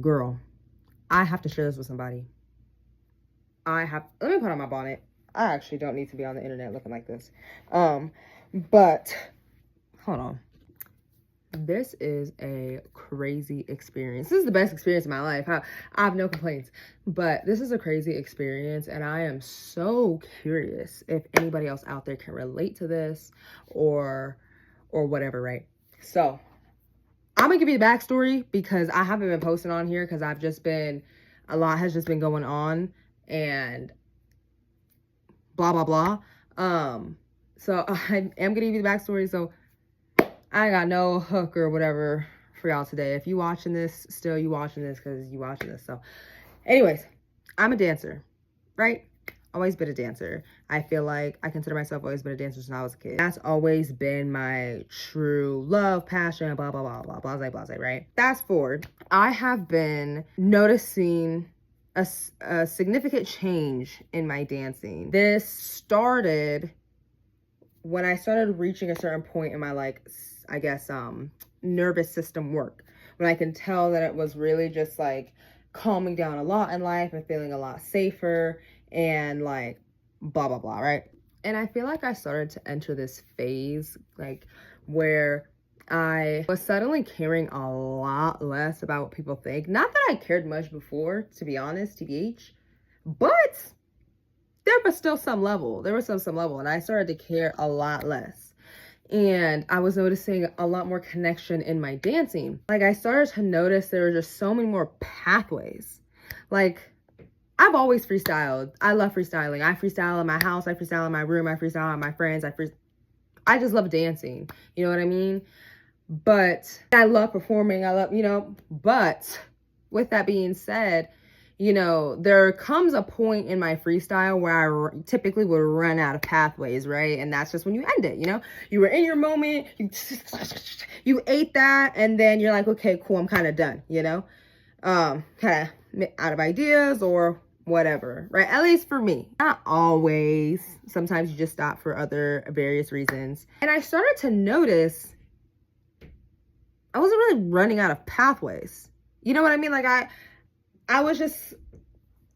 Girl, I have to share this with somebody. Let me put on my bonnet. I actually don't need to be on the internet looking like this. But hold on. This is a crazy experience. This is the best experience of my life. I have no complaints, but this is a crazy experience, and I am so curious if anybody else out there can relate to this or whatever, right? So I'm gonna give you the backstory because I haven't been posting on here because a lot has just been going on and blah blah blah. So I am gonna give you the backstory. So I got no hook or whatever for y'all today. If you watching this, still you watching this because you watching this. So anyways, I'm a dancer, right? Always been a dancer. I feel like I consider myself always been a dancer since I was a kid. That's always been my true love, passion, blah, blah, blah, blah, blah, blah, blah, right? Fast forward, I have been noticing a significant change in my dancing. This started when I started reaching a certain point in my, like, I guess, nervous system work, when I can tell that it was really just like calming down a lot in life and feeling a lot safer and like blah, blah, blah, right? And I feel like I started to enter this phase, like, where I was suddenly caring a lot less about what people think. Not that I cared much before, to be honest, TBH, but there was still some level. There was some level, and I started to care a lot less. And I was noticing a lot more connection in my dancing. Like, I started to notice there were just so many more pathways. Like, I've always freestyled. I love freestyling. I freestyle in my house. I freestyle in my room. I freestyle with my friends. I just love dancing. You know what I mean? But I love performing. I love, but with that being said, there comes a point in my freestyle where I typically would run out of pathways, right? And that's just when you end it, You were in your moment, you ate that, and then you're like, okay, cool, I'm kind of done, kind of out of ideas or whatever, right? At least for me. Not always. Sometimes you just stop for other various reasons. And I started to notice I wasn't really running out of pathways. You know what I mean? Like, I was just,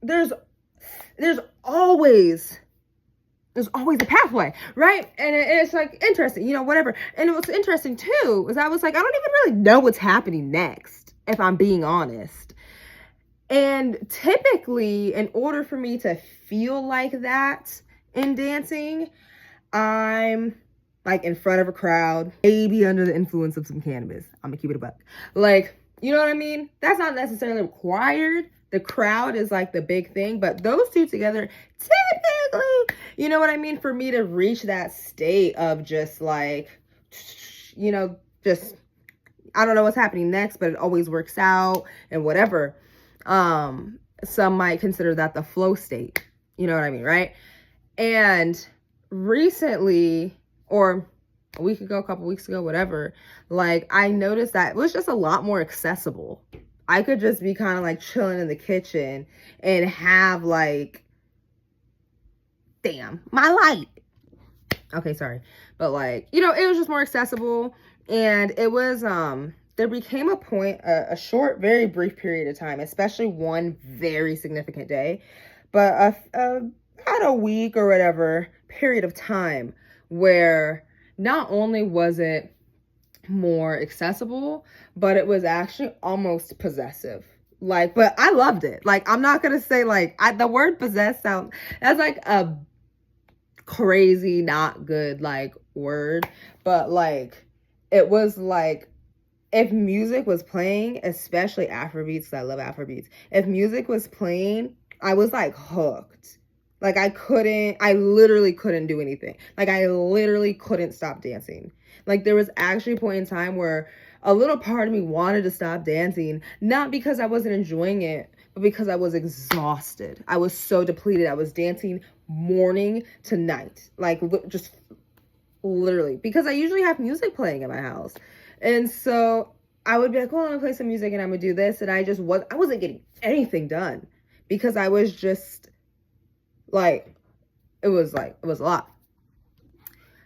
there's always a pathway, right? And it's like interesting, whatever. And what's interesting too is I was like, I don't even really know what's happening next, if I'm being honest. And typically, in order for me to feel like that in dancing, I'm like in front of a crowd, maybe under the influence of some cannabis. I'm gonna keep it a buck. Like, you know what I mean? That's not necessarily required. The crowd is like the big thing, but those two together, typically, you know what I mean? For me to reach that state of just like, just, I don't know what's happening next, but it always works out and whatever. Some might consider that the flow state. You know what I mean, right? And recently, or a week ago, a couple weeks ago, whatever, like, I noticed that it was just a lot more accessible. I could just be kind of like chilling in the kitchen and have like, damn, my light. Okay, sorry. But like, it was just more accessible. And it was, there became a point, a short, very brief period of time, especially one very significant day, but about a week or whatever period of time where not only was it more accessible, but it was actually almost possessive. Like, but I loved it. Like, I'm not gonna say like, the word possess sounds, that's like a crazy, not good like word, but like, it was like, if music was playing, especially Afrobeats, because I love Afrobeats, if music was playing, I was like hooked. Like, I literally couldn't do anything. Like, I literally couldn't stop dancing. Like, there was actually a point in time where a little part of me wanted to stop dancing, not because I wasn't enjoying it, but because I was exhausted. I was so depleted. I was dancing morning to night. Like, just literally, because I usually have music playing in my house. And so I would be like, oh, I'm gonna play some music and I'm gonna do this. And I wasn't getting anything done because I was just like, it was a lot.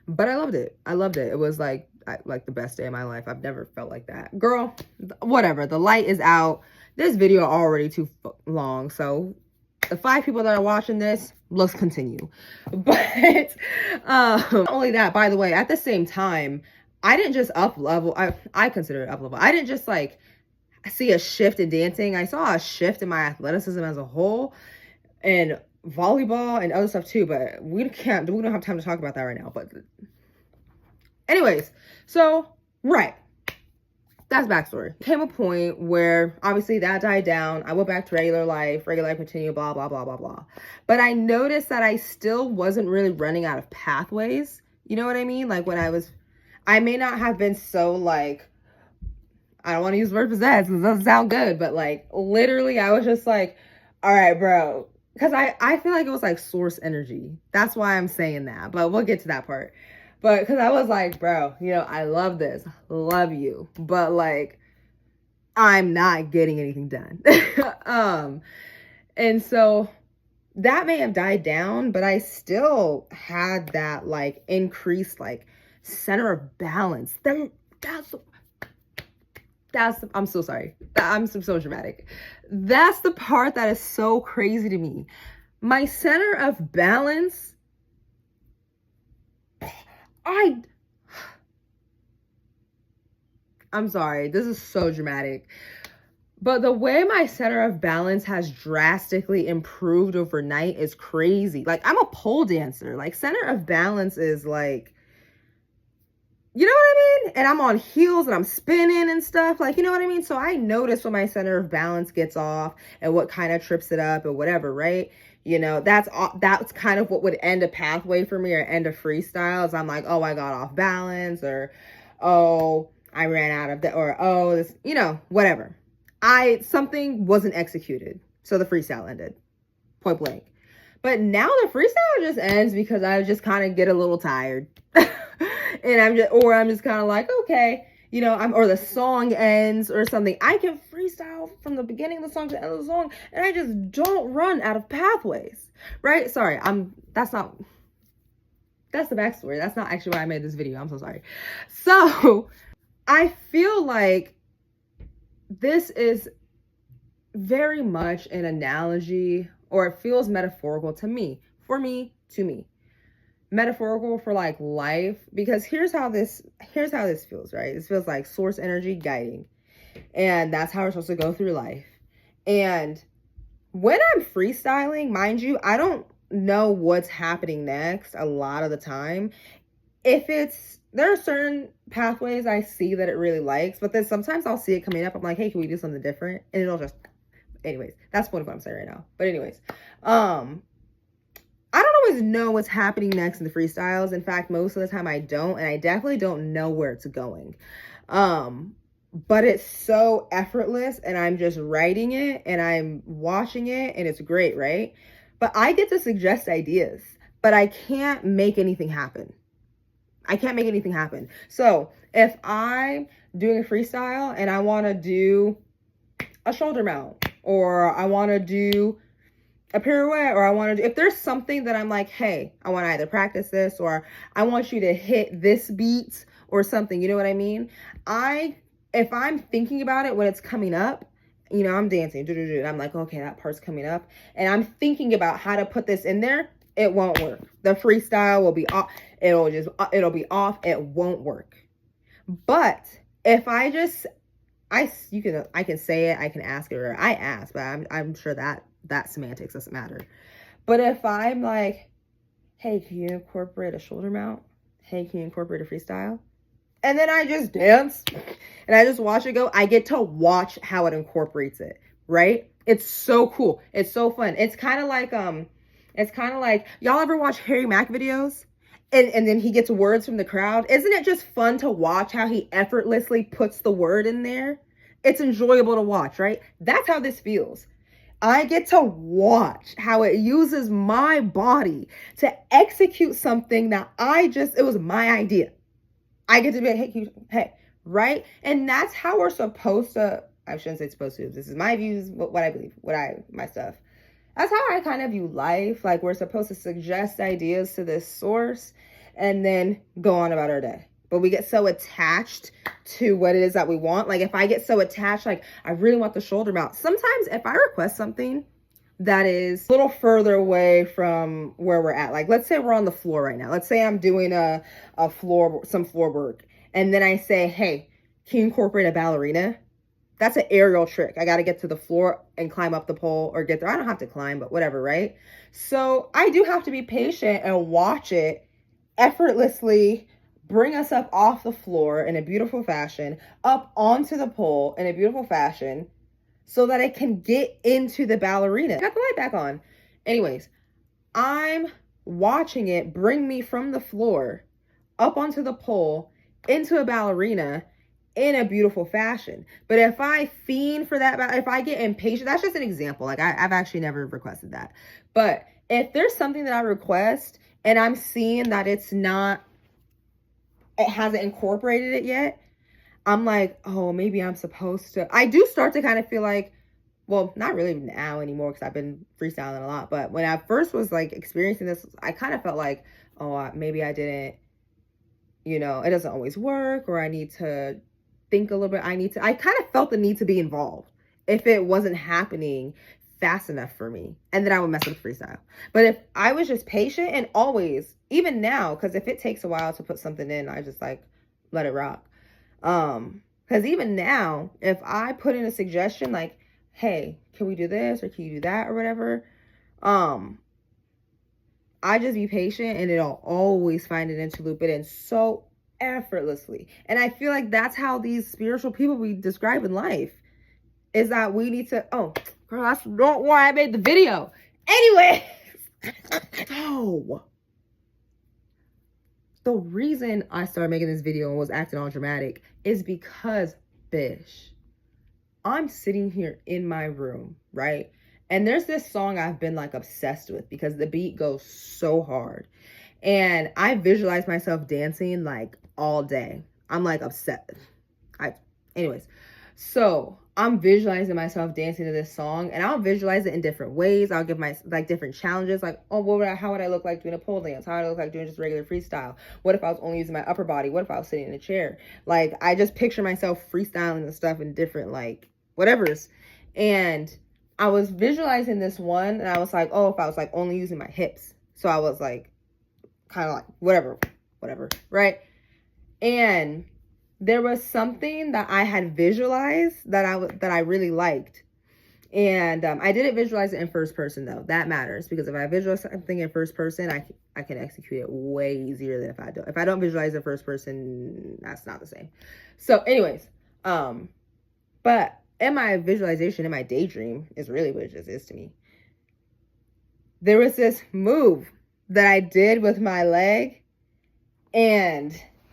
But I loved it. It was like the best day of my life. I've never felt like that. Girl, whatever. The light is out. this video already too long, so the 5 people that are watching this, let's continue. But not only that, by the way, at the same time, I didn't just up level. I consider it up level. I didn't just like see a shift in dancing. I saw a shift in my athleticism as a whole, and volleyball and other stuff too. But we don't have time to talk about that right now. But anyways, so right. That's backstory. Came a point where obviously that died down. I went back to regular life continued, blah, blah, blah, blah, blah. But I noticed that I still wasn't really running out of pathways. You know what I mean? Like when I may not have been so like, I don't want to use the word possessed because it doesn't sound good, but like literally I was just like, all right, bro. Because I feel like it was like source energy. That's why I'm saying that, but we'll get to that part. But because I was like, bro, you know, I love this, love you, but like, I'm not getting anything done. And so that may have died down, but I still had that like increased like center of balance. I'm so sorry. I'm so dramatic. That's the part that is so crazy to me. My center of balance, I'm sorry, this is so dramatic, but the way my center of balance has drastically improved overnight is crazy. Like, I'm a pole dancer. Like, center of balance is like, you know what I mean? And I'm on heels and I'm spinning and stuff. Like, you know what I mean? So I notice when my center of balance gets off and what kind of trips it up and whatever, right? You know, that's kind of what would end a pathway for me or end a freestyle. Is I'm like, oh, I got off balance, or, oh, I ran out of that, or, oh, this, you know, whatever. Something wasn't executed. So the freestyle ended, point blank. But now the freestyle just ends because I just kind of get a little tired. And I'm just kind of like, okay, you know, or the song ends or something. I can freestyle from the beginning of the song to the end of the song, and I just don't run out of pathways, right? Sorry, that's the backstory. That's not actually why I made this video. I'm so sorry. So I feel like this is very much an analogy, or it feels metaphorical to me, to me. Metaphorical for like life, because here's how this feels, right? This feels like source energy guiding, and that's how we're supposed to go through life. And when I'm freestyling, mind you, I don't know what's happening next a lot of the time. There are certain pathways I see that it really likes, but then sometimes I'll see it coming up. I'm like, hey, can we do something different? And it'll just, anyways, that's what I'm saying right now. But anyways, I don't always know what's happening next in the freestyles. In fact, most of the time I don't, and I definitely don't know where it's going. But it's so effortless, and I'm just writing it and I'm watching it, and it's great, right? But I get to suggest ideas, but I can't make anything happen. So if I'm doing a freestyle and I want to do a shoulder mount, or I want to do a pirouette, or if there's something that I'm like, hey, I want to either practice this, or I want you to hit this beat or something, you know what I mean? If I'm thinking about it when it's coming up, you know, I'm dancing, and I'm like, okay, that part's coming up, and I'm thinking about how to put this in there, it won't work. The freestyle will be off. It'll be off. It won't work. But if I can say it, I can ask it, or I ask, but I'm sure that semantics doesn't matter. But if I'm like, hey, can you incorporate a shoulder mount? Hey, can you incorporate a freestyle? And then I just dance and I just watch it go. I get to watch how it incorporates it, right? It's so cool. It's so fun. It's kind of like y'all ever watch Harry Mack videos? And then he gets words from the crowd. Isn't it just fun to watch how he effortlessly puts the word in there? It's enjoyable to watch, right? That's how this feels. I get to watch how it uses my body to execute something that it was my idea. I get to be like, hey, right? And that's how we're supposed to, I shouldn't say supposed to, this is my views, what I believe, my stuff. That's how I kind of view life. Like, we're supposed to suggest ideas to this source and then go on about our day. but we get so attached to what it is that we want. Like if I get so attached, like I really want the shoulder mount. Sometimes if I request something that is a little further away from where we're at, like let's say we're on the floor right now. Let's say I'm doing some floor work, and then I say, hey, can you incorporate a ballerina? That's an aerial trick. I got to get to the floor and climb up the pole or get there. I don't have to climb, but whatever, right? So I do have to be patient and watch it effortlessly bring us up off the floor in a beautiful fashion, up onto the pole in a beautiful fashion, so that it can get into the ballerina. Got the light back on. Anyways, I'm watching it bring me from the floor up onto the pole into a ballerina in a beautiful fashion. But if I fiend for that, if I get impatient, that's just an example. Like I've actually never requested that. But if there's something that I request and I'm seeing that it hasn't incorporated it yet, I'm like, oh, maybe I'm supposed to. I do start to kind of feel like, well, not really now anymore because I've been freestyling a lot. But when I first was like experiencing this, I kind of felt like, oh, maybe I didn't, it doesn't always work, or I need to think a little bit. I kind of felt the need to be involved if it wasn't happening fast enough for me. And then I would mess with freestyle. But if I was just patient, and always, even now, because if it takes a while to put something in, I just like let it rock. Because even now, if I put in a suggestion like, hey, can we do this, or can you do that, or whatever, I just be patient and it'll always find an interloop it in so effortlessly. And I feel like that's how these spiritual people we describe in life, is that we need to, oh girl, that's not why I made the video. Anyway, so the reason I started making this video and was acting all dramatic is because, bish, I'm sitting here in my room, right? And there's this song I've been like obsessed with because the beat goes so hard. And I visualize myself dancing like all day. I'm like upset. Anyways, so I'm visualizing myself dancing to this song, and I'll visualize it in different ways. I'll give my like different challenges, like, oh, how would I look like doing a pole dance? How would I look like doing just regular freestyle? What if I was only using my upper body? What if I was sitting in a chair? Like, I just picture myself freestyling and stuff in different like whatevers. And I was visualizing this one, and I was like, oh, if I was like only using my hips. So I was like, kind of like whatever, right? And there was something that I had visualized that I really liked. And I didn't visualize it in first person though. That matters, because if I visualize something in first person, I can execute it way easier than if I don't. If I don't visualize it first person, that's not the same. So anyways, but in my visualization, in my daydream, is really what it just is to me. There was this move that I did with my leg, and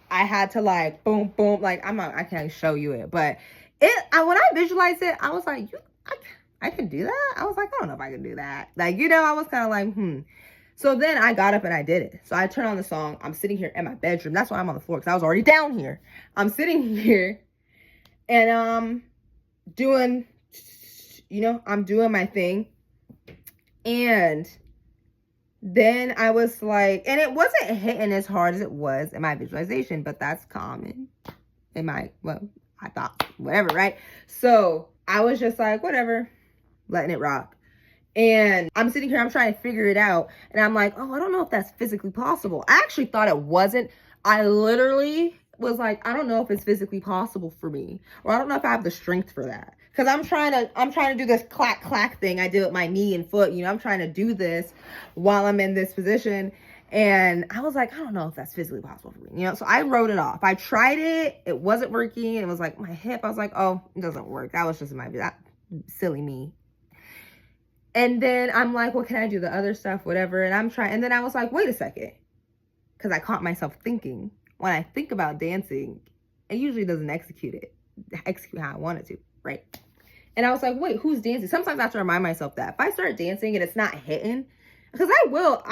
I had to like boom, boom, like I can't show you it, but when I visualized it, I was like, I can do that? I was like, I don't know if I can do that. Like, I was kind of like, So then I got up and I did it. So I turned on the song. I'm sitting here in my bedroom. That's why I'm on the floor, because I was already down here. I'm sitting here and doing, I'm doing my thing. And then I was like, and it wasn't hitting as hard as it was in my visualization, but that's common in I thought, whatever, right? So I was just like, whatever, letting it rock. And I'm sitting here, I'm trying to figure it out. And I'm like, oh, I don't know if that's physically possible. I actually thought it wasn't. I literally was like, I don't know if it's physically possible for me, or I don't know if I have the strength for that. Because I'm trying to do this clack clack thing I did with my knee and foot. I'm trying to do this while I'm in this position. And I was like, I don't know if that's physically possible for me. So I wrote it off. I tried it. It wasn't working. It was like my hip. I was like, oh, it doesn't work. That was just that silly me. And then I'm like, what can I do? The other stuff, whatever. And I'm trying. And then I was like, wait a second. Because I caught myself thinking, when I think about dancing, it usually doesn't execute how I want it to, right? And I was like, wait, who's dancing? Sometimes I have to remind myself that. If I start dancing and it's not hitting, because I love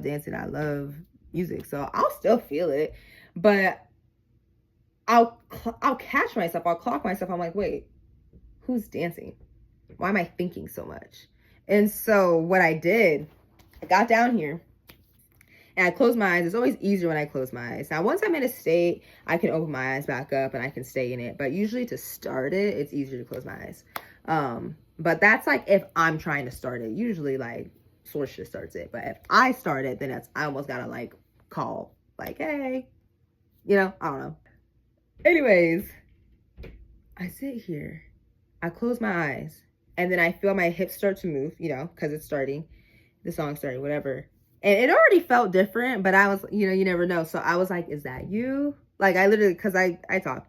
dancing. I love music. So I'll still feel it. But I'll catch myself. I'll clock myself. I'm like, wait, who's dancing? Why am I thinking so much? And so what I did, I got down here and I close my eyes. It's always easier when I close my eyes. Now, once I'm in a state, I can open my eyes back up and I can stay in it. But usually to start it, it's easier to close my eyes. But that's like if I'm trying to start it. Usually like Source just starts it. But if I start it, then I almost gotta like call like, hey, you know, I don't know. Anyways, I sit here, I close my eyes, and then I feel my hips start to move, you know, because it's starting, the song's starting, whatever. And it already felt different, but I was, you know, you never know. So I was like, is that you? Like, I literally, because I talk.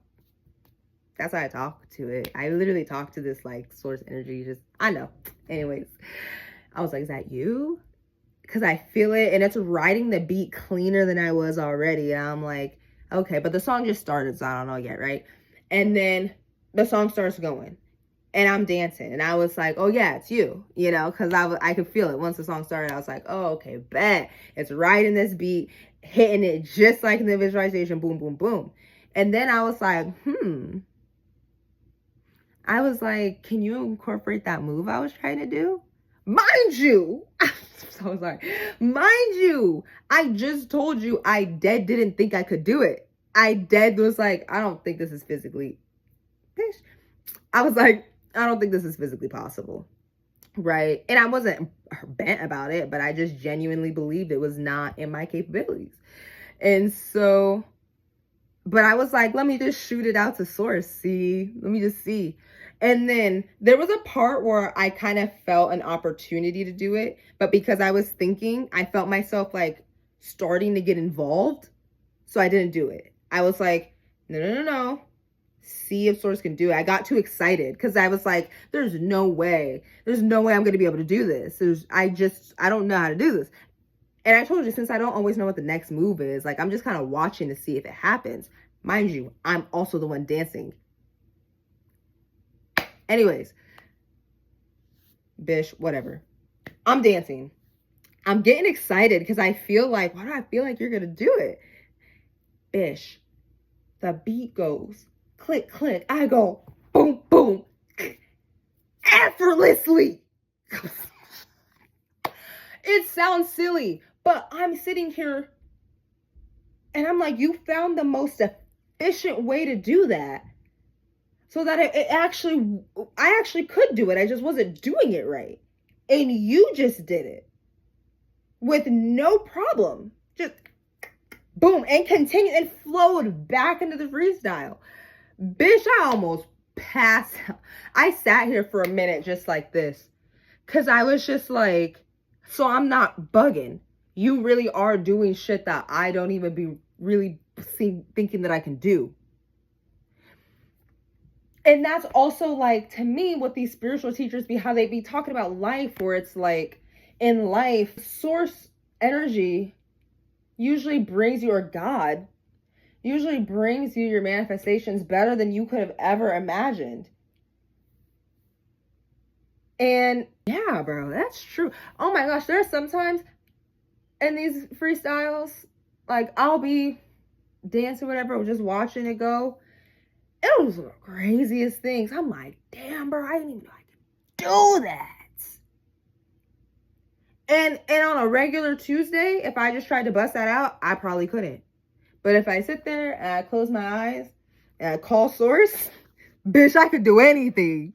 That's how I talk to it. I literally talk to this, like, Source energy. Just, I know. Anyways, I was like, is that you? Because I feel it, and it's riding the beat cleaner than I was already. And I'm like, okay, but the song just started, so I don't know yet, right? And then the song starts going, and I'm dancing, and I was like, oh yeah, it's you, you know, because I could feel it. Once the song started, I was like, oh, okay, bet. It's riding this beat, hitting it just like in the visualization, boom, boom, boom. And then I was like, I was like, can you incorporate that move I was trying to do? Mind you, so I was like, mind you, I just told you I dead didn't think I could do it. I dead was like, I don't think this is physically, I was like, I don't think this is physically possible, right? And I wasn't bent about it, but I just genuinely believed it was not in my capabilities. And so, but I was like, let me just shoot it out to Source, see, let me just see. And then there was a part where I kind of felt an opportunity to do it, but because I was thinking, I felt myself like starting to get involved, so I didn't do it. I was like, no. See if Source can do it. I got too excited because I was like, there's no way I'm going to be able to do this. I don't know how to do this. And I told you, since I don't always know what the next move is, like, I'm just kind of watching to see if it happens. Mind you, I'm also the one dancing. Anyways, bish, whatever. I'm dancing. I'm getting excited because I feel like, why do I feel like you're going to do it? Bish, the beat goes click, click. I go boom, boom, effortlessly. It sounds silly, but I'm sitting here and I'm like, you found the most efficient way to do that so that I actually could do it. I just wasn't doing it right. And you just did it with no problem. Just boom, and continued and flowed back into the freestyle. Bitch, I almost passed out. I sat here for a minute just like this. Because I was just like, so I'm not bugging. You really are doing shit that I don't even be really thinking that I can do. And that's also like, to me, what these spiritual teachers be, how they be talking about life, where it's like, in life, Source energy usually brings you, or God usually brings you your manifestations better than you could have ever imagined. And yeah, bro, that's true. Oh my gosh, there's sometimes in these freestyles, like, I'll be dancing, whatever, or just watching it go. It was the craziest things. I'm like, damn, bro, I didn't even know I could do that. And on a regular Tuesday, if I just tried to bust that out, I probably couldn't. But if I sit there and I close my eyes and I call Source, bitch, I could do anything.